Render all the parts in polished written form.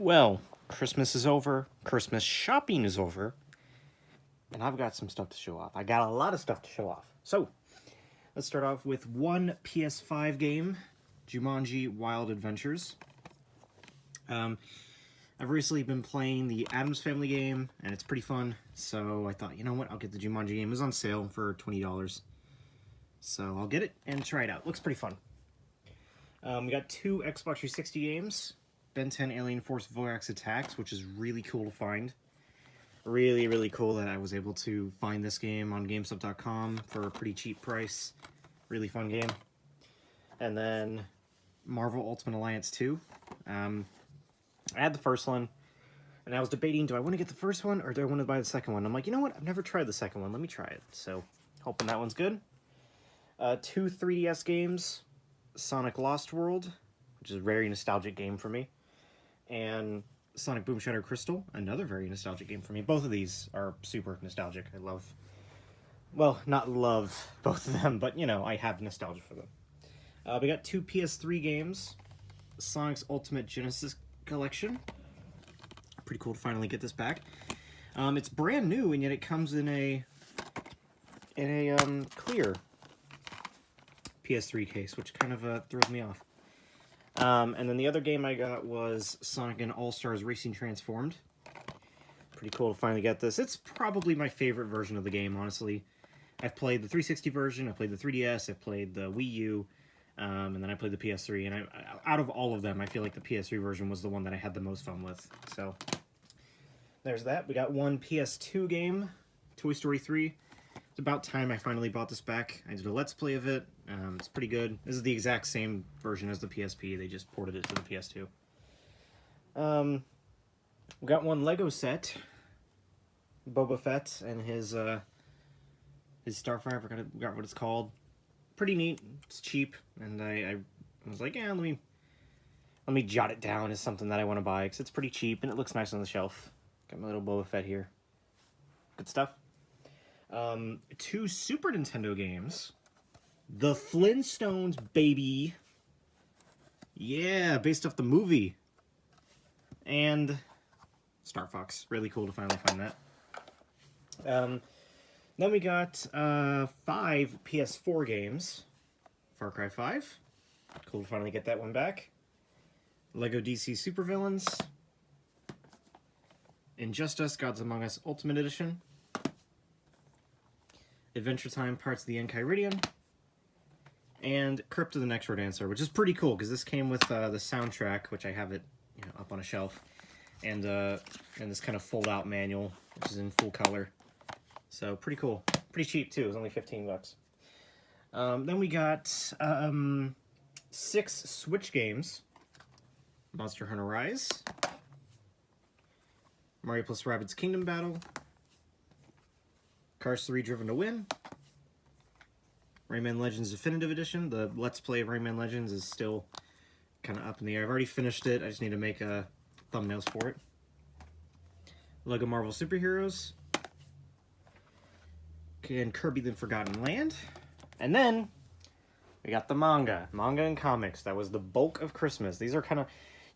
Well, Christmas is over, Christmas shopping is over, and I've got some stuff to show off. I got a lot of stuff to show off. So, let's start off with one PS5 game, Jumanji Wild Adventures. I've recently been playing the Addams Family game, and it's pretty fun, so I thought, you know what, I'll get the Jumanji game. It was on sale for $20, so I'll get it and try it out. Looks pretty fun. We got two Xbox 360 games. Ben 10 Alien Force Vorax Attacks, which is really cool to find. Really, really cool that I was able to find this game on GameStop.com for a pretty cheap price. Really fun game. And then Marvel Ultimate Alliance 2. I had the first one, and I was debating, do I want to get the first one or do I want to buy the second one? I'm like, you know what? I've never tried the second one. Let me try it. So, hoping that one's good. Two 3DS games. Sonic Lost World, which is a very nostalgic game for me. And Sonic Boom Shadow Crystal, another very nostalgic game for me. Both of these are super nostalgic. I love, well, not love both of them, but, you know, I have nostalgia for them. We got two PS3 games. Sonic's Ultimate Genesis Collection. Pretty cool to finally get this back. It's brand new, and yet it comes in a clear PS3 case, which kind of throws me off. And then the other game I got was Sonic and All-Stars Racing Transformed. Pretty cool to finally get this. It's probably my favorite version of the game, honestly. I've played the 360 version, I played the 3DS, I played the Wii U, and then I played the PS3. And out of all of them, I feel like the PS3 version was the one that I had the most fun with. So, there's that. We got one PS2 game, Toy Story 3. It's about time I finally bought this back. I did a Let's Play of it. It's pretty good. This is the exact same version as the PSP. They just ported it to the PS2. We got one Lego set. Boba Fett and his Starfire. I forgot what it's called. Pretty neat. It's cheap, and I was like, yeah, let me jot it down as something that I want to buy because it's pretty cheap and it looks nice on the shelf. Got my little Boba Fett here. Good stuff. Two Super Nintendo games. The Flintstones, baby. Yeah, based off the movie. And Star Fox. Really cool to finally find that. Then we got 5 PS4 games. Far Cry 5. Cool to finally get that one back. Lego DC Supervillains. Injustice Gods Among Us Ultimate Edition. Adventure Time Parts of the Enchiridion. And Crypt of the Next Rodancer, which is pretty cool because this came with the soundtrack, which I have it, you know, up on a shelf, and this kind of fold-out manual, which is in full color. So pretty cool, pretty cheap too. It was only $15. Then we got 6 Switch games: Monster Hunter Rise, Mario plus Rabbids Kingdom Battle, Cars 3 Driven to Win. Rayman Legends Definitive Edition. The Let's Play of Rayman Legends is still kind of up in the air. I've already finished it. I just need to make thumbnails for it. Lego Marvel Superheroes. And Kirby the Forgotten Land. And then we got the manga. Manga and comics. That was the bulk of Christmas. These are kind of,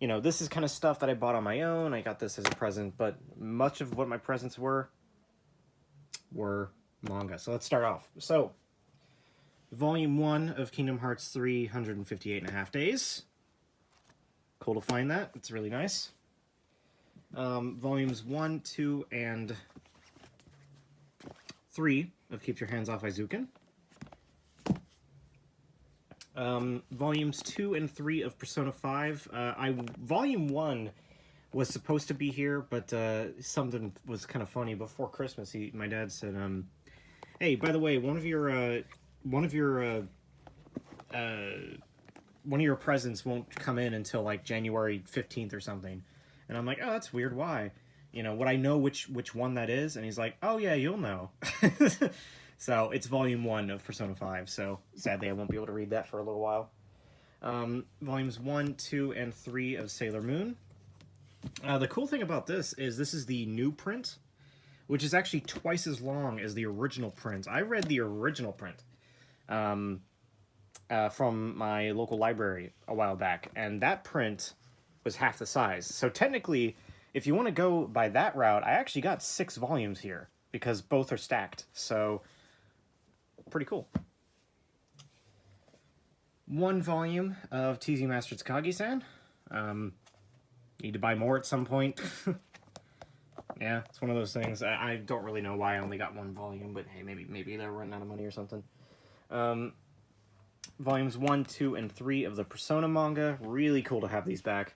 you know, this is kind of stuff that I bought on my own. I got this as a present, but much of what my presents were manga. So let's start off. So, Volume 1 of Kingdom Hearts 3, 158.5 days. Cool to find that. It's really nice. Volumes 1, 2, and 3 of Keep Your Hands Off Izuken. Volumes 2 and 3 of Persona 5. Volume 1 was supposed to be here, but something was kind of funny. Before Christmas, my dad said, hey, by the way, one of your presents won't come in until like January 15th or something. And I'm like, oh, that's weird. Why? You know, would I know which one that is? And he's like, oh yeah, you'll know. So it's Volume 1 of Persona 5. So sadly, I won't be able to read that for a little while. Volumes 1, 2, and 3 of Sailor Moon. The cool thing about this is the new print, which is actually twice as long as the original print. I read the original print. From my local library a while back, and that print was half the size. So technically, if you want to go by that route, I actually got 6 volumes here because both are stacked. So pretty cool. 1 volume of TZ Master Takagi-san. Need to buy more at some point. Yeah, it's one of those things. I don't really know why I only got 1 volume, but hey, maybe they're running out of money or something. Volumes 1, 2, and 3 of the Persona manga. Really cool to have these back.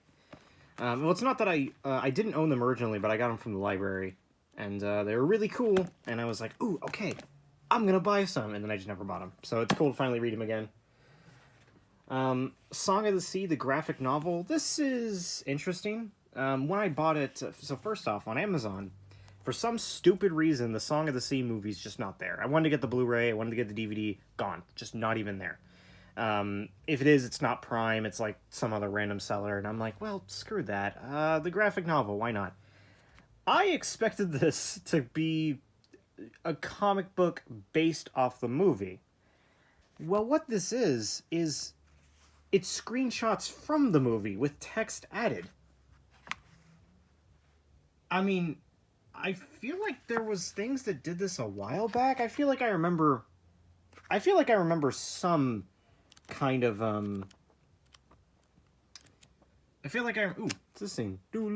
Well, it's not that I didn't own them originally, but I got them from the library. And they were really cool, and I was like, ooh, okay, I'm gonna buy some, and then I just never bought them. So it's cool to finally read them again. Song of the Sea, the graphic novel. This is interesting. When I bought it, so first off, on Amazon, for some stupid reason, the Song of the Sea movie's just not there. I wanted to get the Blu-ray, I wanted to get the DVD, gone. Just not even there. If it is, it's not Prime, it's like some other random seller, and I'm like, well, screw that. The graphic novel, why not? I expected this to be a comic book based off the movie. Well, what this is it's screenshots from the movie with text added. I mean, I feel like there was things that did this a while back. I feel like I remember some kind of ooh, it's this thing. I don't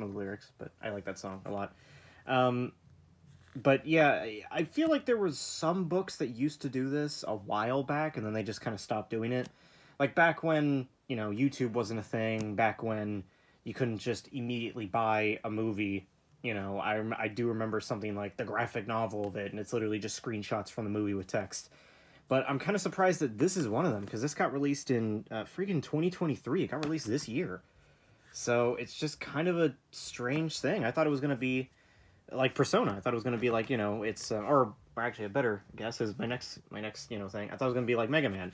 know the lyrics, but I like that song a lot. But yeah, I feel like there was some books that used to do this a while back, and then they just kind of stopped doing it. Like back when, YouTube wasn't a thing, back when you couldn't just immediately buy a movie, I do remember something like the graphic novel of it, and it's literally just screenshots from the movie with text. But I'm kind of surprised that this is one of them, because this got released in freaking 2023. It got released this year. So it's just kind of a strange thing. I thought it was going to be like Persona. I thought it was going to be like, it's... or actually, a better guess is my next thing. I thought it was going to be like Mega Man,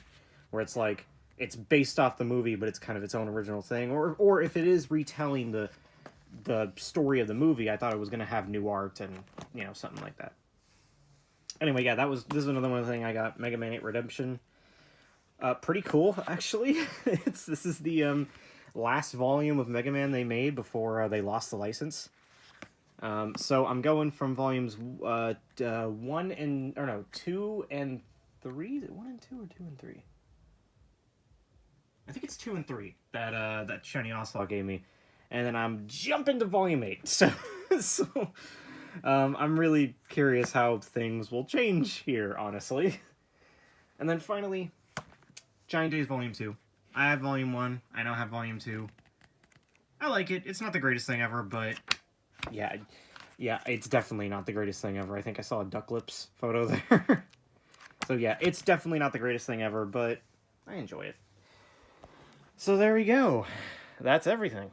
where it's like, it's based off the movie, but it's kind of its own original thing. Or if it is retelling the story of the movie, I thought it was going to have new art and, something like that. Anyway, yeah, this is another one thing I got. Mega Man 8 Redemption. Pretty cool, actually. This is the last volume of Mega Man they made before they lost the license. So I'm going from volumes 2 and 3. Is it 1 and 2 or 2 and 3? I think it's 2 and 3 that Shiny Ocelot gave me. And then I'm jumping to volume 8. So I'm really curious how things will change here, honestly. And then finally, Giant Days Volume 2. I have Volume 1. I now have Volume 2. I like it. It's not the greatest thing ever, but yeah, it's definitely not the greatest thing ever. I think I saw a Duck Lips photo there. So yeah, it's definitely not the greatest thing ever, but I enjoy it. So there we go. That's everything.